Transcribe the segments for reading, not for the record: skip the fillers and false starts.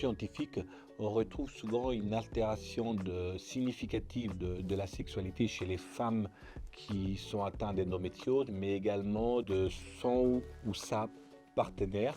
scientifiques, on retrouve souvent une altération significative de la sexualité chez les femmes qui sont atteintes d'endométriose, mais également de son ou sa partenaire.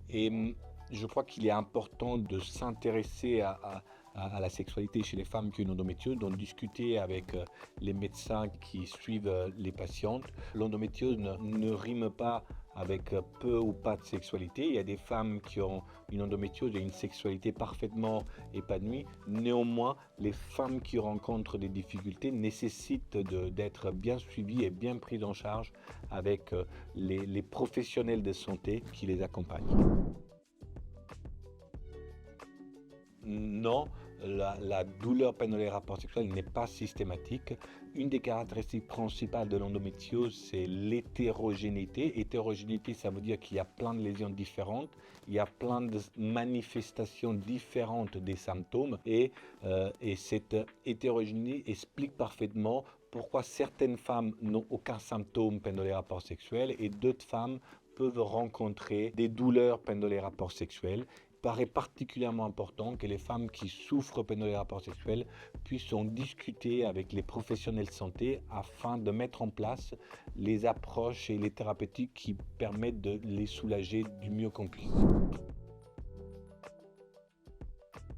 Et je crois qu'il est important de s'intéresser à la sexualité chez les femmes qui ont une endométriose, d'en discuter avec les médecins qui suivent les patientes. L'endométriose ne rime pas avec peu ou pas de sexualité. Il y a des femmes qui ont une endométriose et une sexualité parfaitement épanouie. Néanmoins, les femmes qui rencontrent des difficultés nécessitent d'être bien suivies et bien prises en charge avec les professionnels de santé qui les accompagnent. Non, la douleur pendant les rapports sexuels n'est pas systématique. Une des caractéristiques principales de l'endométriose, c'est l'hétérogénéité. Hétérogénéité, ça veut dire qu'il y a plein de lésions différentes, il y a plein de manifestations différentes des symptômes et cette hétérogénéité explique parfaitement pourquoi certaines femmes n'ont aucun symptôme pendant les rapports sexuels et d'autres femmes peuvent rencontrer des douleurs pendant les rapports sexuels. Il paraît particulièrement important que les femmes qui souffrent pendant les rapports sexuels puissent en discuter avec les professionnels de santé afin de mettre en place les approches et les thérapeutiques qui permettent de les soulager du mieux qu'on puisse.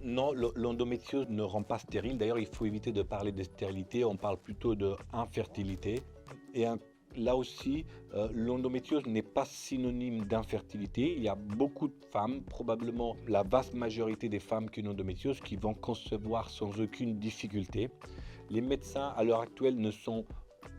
Non, l'endométriose ne rend pas stérile. D'ailleurs, il faut éviter de parler de stérilité. On parle plutôt d'infertilité. Là aussi, l'endométriose n'est pas synonyme d'infertilité. Il y a beaucoup de femmes, probablement la vaste majorité des femmes qui ont une endométriose, qui vont concevoir sans aucune difficulté. Les médecins, à l'heure actuelle, ne sont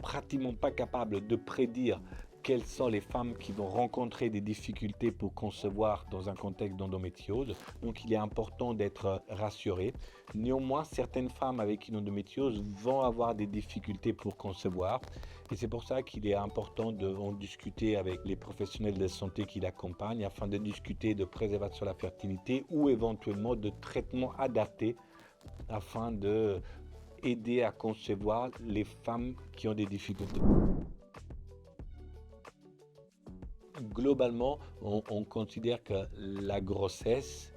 pratiquement pas capables de prédire quelles sont les femmes qui vont rencontrer des difficultés pour concevoir dans un contexte d'endométriose. Donc il est important d'être rassuré. Néanmoins, certaines femmes avec une endométriose vont avoir des difficultés pour concevoir. Et c'est pour ça qu'il est important d'en discuter avec les professionnels de santé qui l'accompagnent afin de discuter de préservation de la fertilité ou éventuellement de traitements adaptés afin d'aider à concevoir les femmes qui ont des difficultés. Globalement, on considère que la grossesse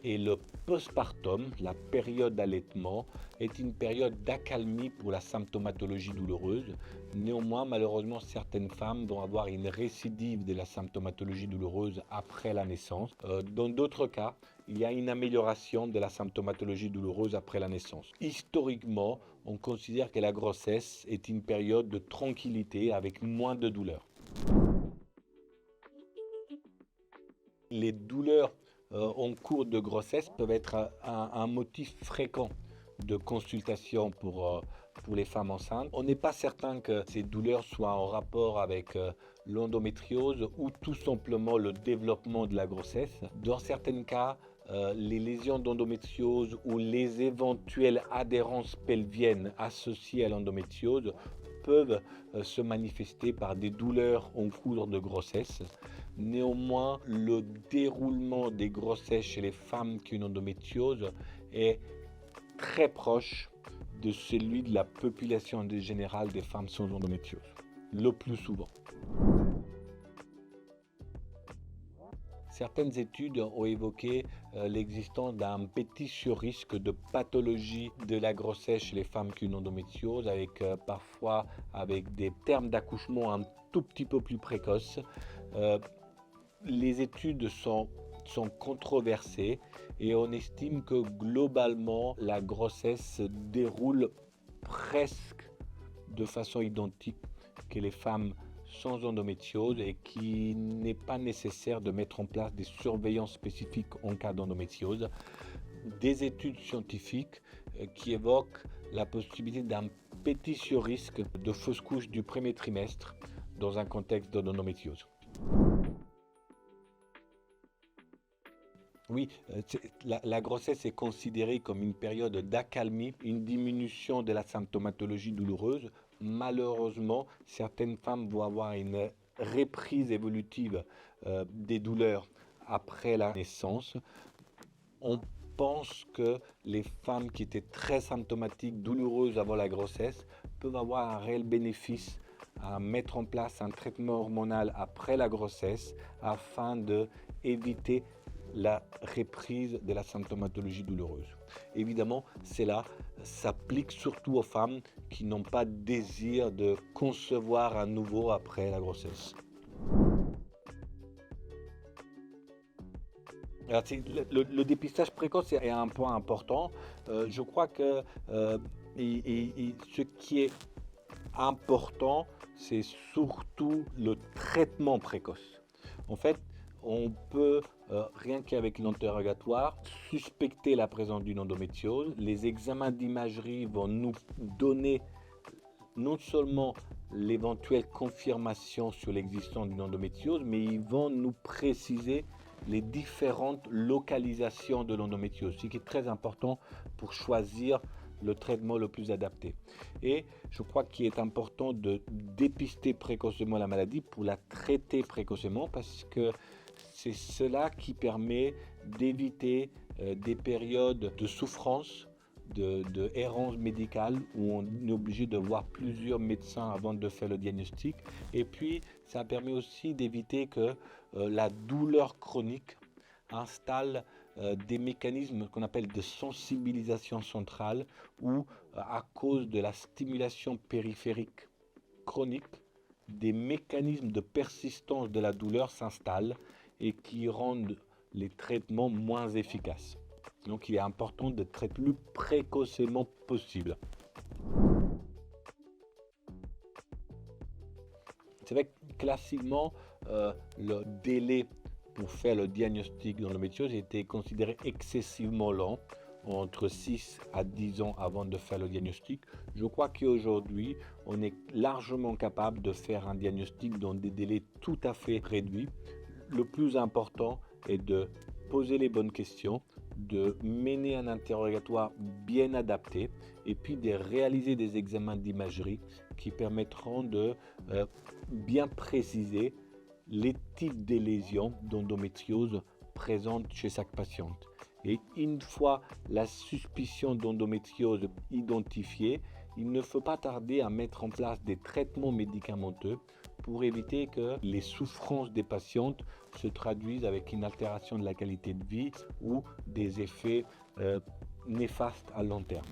et le postpartum, la période d'allaitement, est une période d'accalmie pour la symptomatologie douloureuse. Néanmoins, malheureusement, certaines femmes vont avoir une récidive de la symptomatologie douloureuse après la naissance. Dans d'autres cas, il y a une amélioration de la symptomatologie douloureuse après la naissance. Historiquement, on considère que la grossesse est une période de tranquillité avec moins de douleurs. Les douleurs en cours de grossesse peuvent être un motif fréquent de consultation pour les femmes enceintes. On n'est pas certain que ces douleurs soient en rapport avec l'endométriose ou tout simplement le développement de la grossesse. Dans certains cas, les lésions d'endométriose ou les éventuelles adhérences pelviennes associées à l'endométriose peuvent se manifester par des douleurs en cours de grossesse. Néanmoins, le déroulement des grossesses chez les femmes qui ont une endométriose est très proche de celui de la population générale des femmes sans endométriose, le plus souvent. Certaines études ont évoqué l'existence d'un petit surrisque de pathologie de la grossesse chez les femmes qui ont une endométriose, parfois avec des termes d'accouchement un tout petit peu plus précoces. Les études sont controversées et on estime que globalement la grossesse se déroule presque de façon identique que les femmes sans endométriose et qu'il n'est pas nécessaire de mettre en place des surveillances spécifiques en cas d'endométriose. Des études scientifiques qui évoquent la possibilité d'un petit surrisque de fausse couche du premier trimestre dans un contexte d'endométriose. Oui, la grossesse est considérée comme une période d'accalmie, une diminution de la symptomatologie douloureuse. Malheureusement, certaines femmes vont avoir une reprise évolutive des douleurs après la naissance. On pense que les femmes qui étaient très symptomatiques, douloureuses avant la grossesse, peuvent avoir un réel bénéfice à mettre en place un traitement hormonal après la grossesse afin d'éviter la reprise de la symptomatologie douloureuse. Évidemment, cela s'applique surtout aux femmes qui n'ont pas de désir de concevoir un nouveau après la grossesse. Alors, le dépistage précoce est un point important. Je crois que ce qui est important, c'est surtout le traitement précoce. En fait, on peut, rien qu'avec l'interrogatoire, suspecter la présence d'une endométriose. Les examens d'imagerie vont nous donner non seulement l'éventuelle confirmation sur l'existence d'une endométriose, mais ils vont nous préciser les différentes localisations de l'endométriose, ce qui est très important pour choisir le traitement le plus adapté. Et je crois qu'il est important de dépister précocement la maladie pour la traiter précocement, parce que c'est cela qui permet d'éviter des périodes de souffrance, de errance médicale où on est obligé de voir plusieurs médecins avant de faire le diagnostic. Et puis, ça permet aussi d'éviter que la douleur chronique installe des mécanismes qu'on appelle de sensibilisation centrale où, à cause de la stimulation périphérique chronique, des mécanismes de persistance de la douleur s'installent et qui rendent les traitements moins efficaces. Donc il est important de traiter le plus précocement possible. C'est vrai que classiquement, le délai pour faire le diagnostic d'endométriose était considéré excessivement lent, entre 6 à 10 ans avant de faire le diagnostic. Je crois qu'aujourd'hui, on est largement capable de faire un diagnostic dans des délais tout à fait réduits. Le plus important est de poser les bonnes questions, de mener un interrogatoire bien adapté et puis de réaliser des examens d'imagerie qui permettront de bien préciser les types de lésions d'endométriose présentes chez chaque patiente. Et une fois la suspicion d'endométriose identifiée, il ne faut pas tarder à mettre en place des traitements médicamenteux pour éviter que les souffrances des patientes se traduisent avec une altération de la qualité de vie ou des effets néfastes à long terme.